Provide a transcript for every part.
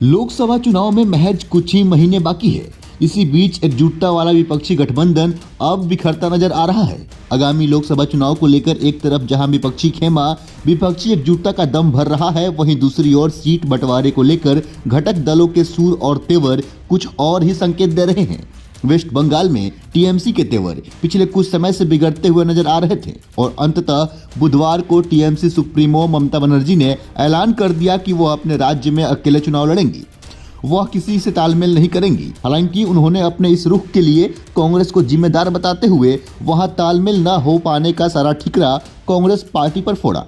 लोकसभा चुनाव में महज कुछ ही महीने बाकी है। इसी बीच एकजुटता वाला विपक्षी गठबंधन अब बिखरता नजर आ रहा है। आगामी लोकसभा चुनाव को लेकर एक तरफ जहां विपक्षी खेमा विपक्षी एकजुटता का दम भर रहा है, वहीं दूसरी ओर सीट बंटवारे को लेकर घटक दलों के सुर और तेवर कुछ और ही संकेत दे रहे हैं। वेस्ट बंगाल में टीएमसी के तेवर पिछले कुछ समय से बिगड़ते हुए नजर आ रहे थे और अंततः बुधवार को टीएमसी सुप्रीमो ममता बनर्जी ने ऐलान कर दिया कि वो अपने राज्य में अकेले चुनाव लड़ेंगी। वह किसी से तालमेल नहीं करेंगी। हालांकि उन्होंने अपने इस रुख के लिए कांग्रेस को जिम्मेदार बताते हुए वहां तालमेल न हो पाने का सारा ठिकरा कांग्रेस पार्टी पर फोड़ा।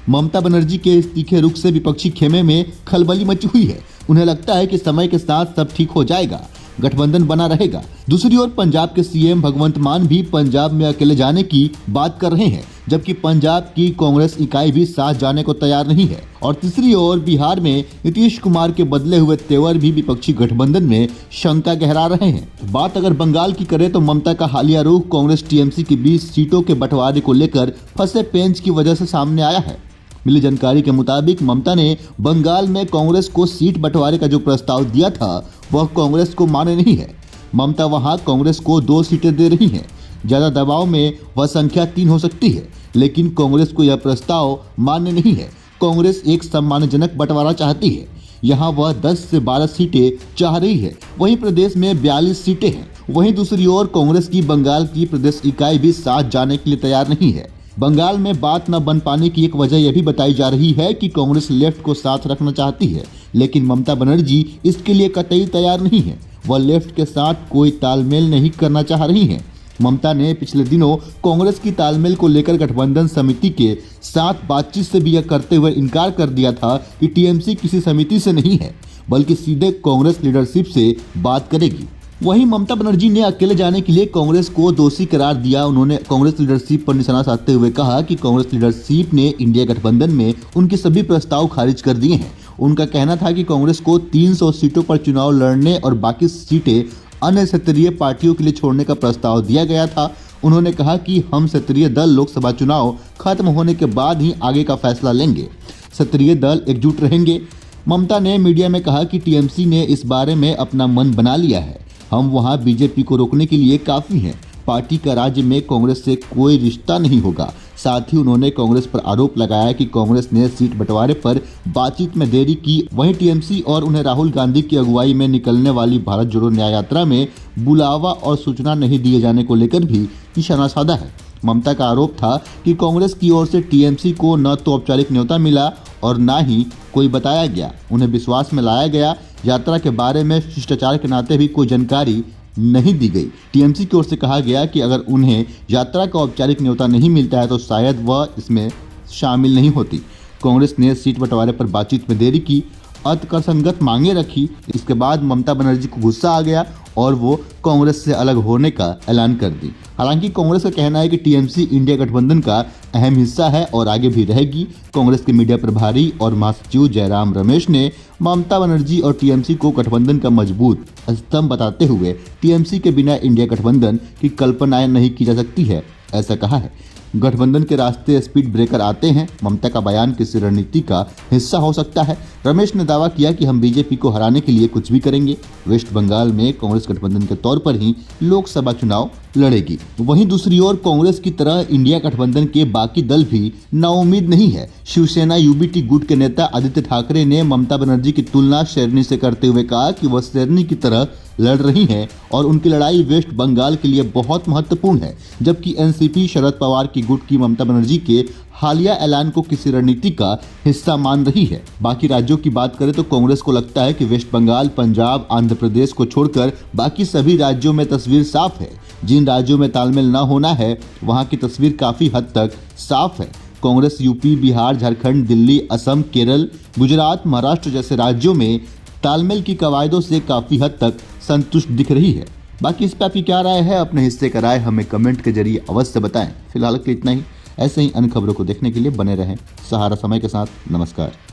ममता बनर्जी के इस तीखे रुख से विपक्षी खेमे में खलबली मची हुई है। उन्हें लगता है कि समय के साथ सब ठीक हो जाएगा, गठबंधन बना रहेगा। दूसरी ओर पंजाब के सीएम भगवंत मान भी पंजाब में अकेले जाने की बात कर रहे हैं, जबकि पंजाब की कांग्रेस इकाई भी साथ जाने को तैयार नहीं है। और तीसरी ओर बिहार में नीतीश कुमार के बदले हुए तेवर भी विपक्षी गठबंधन में शंका गहरा रहे हैं। बात अगर बंगाल की करें तो ममता का हालिया रुख कांग्रेस टीएमसी के बीच सीटों के बंटवारे को लेकर फंसे पेंच की वजह से सामने आया है। मिली जानकारी के मुताबिक ममता ने बंगाल में कांग्रेस को सीट बंटवारे का जो प्रस्ताव दिया था वह कांग्रेस को माने नहीं है। ममता वहां कांग्रेस को 2 सीटें दे रही हैं। ज्यादा दबाव में वह संख्या 3 हो सकती है, लेकिन कांग्रेस को यह प्रस्ताव मान्य नहीं है। कांग्रेस एक सम्मानजनक बंटवारा चाहती है। यहाँ वह 10 से 12 सीटें चाह रही है। वहीं प्रदेश में 42 सीटें हैं। वहीं दूसरी ओर कांग्रेस की बंगाल की प्रदेश इकाई भी साथ जाने के लिए तैयार नहीं है। बंगाल में बात न बन पाने की एक वजह यह भी बताई जा रही है कि कांग्रेस लेफ्ट को साथ रखना चाहती है, लेकिन ममता बनर्जी इसके लिए कतई तैयार नहीं है। वह लेफ्ट के साथ कोई तालमेल नहीं करना चाह रही हैं। ममता ने पिछले दिनों कांग्रेस की तालमेल को लेकर गठबंधन समिति के साथ बातचीत से भी यह करते हुए इनकार कर दिया था कि टीएमसी किसी समिति से नहीं है, बल्कि सीधे कांग्रेस लीडरशिप से बात करेगी। वहीं ममता बनर्जी ने अकेले जाने के लिए कांग्रेस को दोषी करार दिया। उन्होंने कांग्रेस लीडरशिप पर निशाना साधते हुए कहा कि कांग्रेस लीडरशिप ने इंडिया गठबंधन में उनके सभी प्रस्ताव खारिज कर दिए हैं। उनका कहना था कि कांग्रेस को 300 सीटों पर चुनाव लड़ने और बाकी सीटें अन्य क्षेत्रीय पार्टियों के लिए छोड़ने का प्रस्ताव दिया गया था। उन्होंने कहा कि हम क्षेत्रीय दल लोकसभा चुनाव खत्म होने के बाद ही आगे का फैसला लेंगे। क्षेत्रीय दल एकजुट रहेंगे। ममता ने मीडिया में कहा कि टीएमसी ने इस बारे में अपना मन बना लिया है। हम वहां बीजेपी को रोकने के लिए काफी हैं। पार्टी का राज्य में कांग्रेस से कोई रिश्ता नहीं होगा। साथ ही उन्होंने कांग्रेस पर आरोप लगाया कि कांग्रेस ने सीट बंटवारे पर बातचीत में देरी की। वहीं टीएमसी और उन्हें राहुल गांधी की अगुवाई में निकलने वाली भारत जोड़ो न्याय यात्रा में बुलावा और सूचना नहीं दिए जाने को लेकर भी निशाना साधा है। ममता का आरोप था कि कांग्रेस की ओर से टीएमसी को न तो औपचारिक न्योता मिला और न ही कोई बताया गया। उन्हें विश्वास में लाया गया। यात्रा के बारे में शिष्टाचार के नाते भी कोई जानकारी नहीं दी गई। टीएमसी की ओर से कहा गया कि अगर उन्हें यात्रा का औपचारिक न्योता नहीं मिलता है तो शायद वह इसमें शामिल नहीं होती। कांग्रेस ने सीट बंटवारे पर बातचीत में देरी की, अतर्कसंगत मांगे रखी। इसके बाद ममता बनर्जी को गुस्सा आ गया और वो कांग्रेस से अलग होने का ऐलान कर दी। हालांकि कांग्रेस का कहना है कि टीएमसी इंडिया गठबंधन का अहम हिस्सा है और आगे भी रहेगी। कांग्रेस के मीडिया प्रभारी और महासचिव जयराम रमेश ने ममता बनर्जी और टीएमसी को गठबंधन का मजबूत स्तंभ बताते हुए टीएमसी के बिना इंडिया गठबंधन की कल्पना नहीं की जा सकती है, ऐसा कहा है। गठबंधन के रास्ते स्पीड ब्रेकर आते हैं। ममता का बयान किसी रणनीति का हिस्सा हो सकता है। रमेश ने दावा किया कि हम बीजेपी को हराने के लिए कुछ भी करेंगे। वेस्ट बंगाल में कांग्रेस गठबंधन के तौर पर ही लोकसभा चुनाव लड़ेगी। वहीं दूसरी ओर कांग्रेस की तरह इंडिया गठबंधन के बाकी दल भी नाउम्मीद नहीं है। शिवसेना यूबीटी गुट के नेता आदित्य ठाकरे ने ममता बनर्जी की तुलना शेरनी से करते हुए कहा कि वह शेरनी की तरह लड़ रही हैं और उनकी लड़ाई वेस्ट बंगाल के लिए बहुत महत्वपूर्ण है। जबकि एनसीपी शरद पवार की गुट की ममता बनर्जी के हालिया ऐलान को किसी रणनीति का हिस्सा मान रही है। बाकी राज्यों की बात करें तो कांग्रेस को लगता है कि वेस्ट बंगाल, पंजाब, आंध्र प्रदेश को छोड़कर बाकी सभी राज्यों में तस्वीर साफ है। जिन राज्यों में तालमेल न होना है वहां की तस्वीर काफी हद तक साफ है। कांग्रेस यूपी, बिहार, झारखंड, दिल्ली, असम, केरल, गुजरात, महाराष्ट्र जैसे राज्यों में तालमेल की कवायदों से काफी हद तक संतुष्ट दिख रही है। बाकी इस पर आपकी क्या राय है? अपने हिस्से का राय हमें कमेंट के जरिए अवश्य बताएं। फिलहाल के लिए इतना ही। ऐसे ही अन्य खबरों को देखने के लिए बने रहें सहारा समय के साथ। नमस्कार।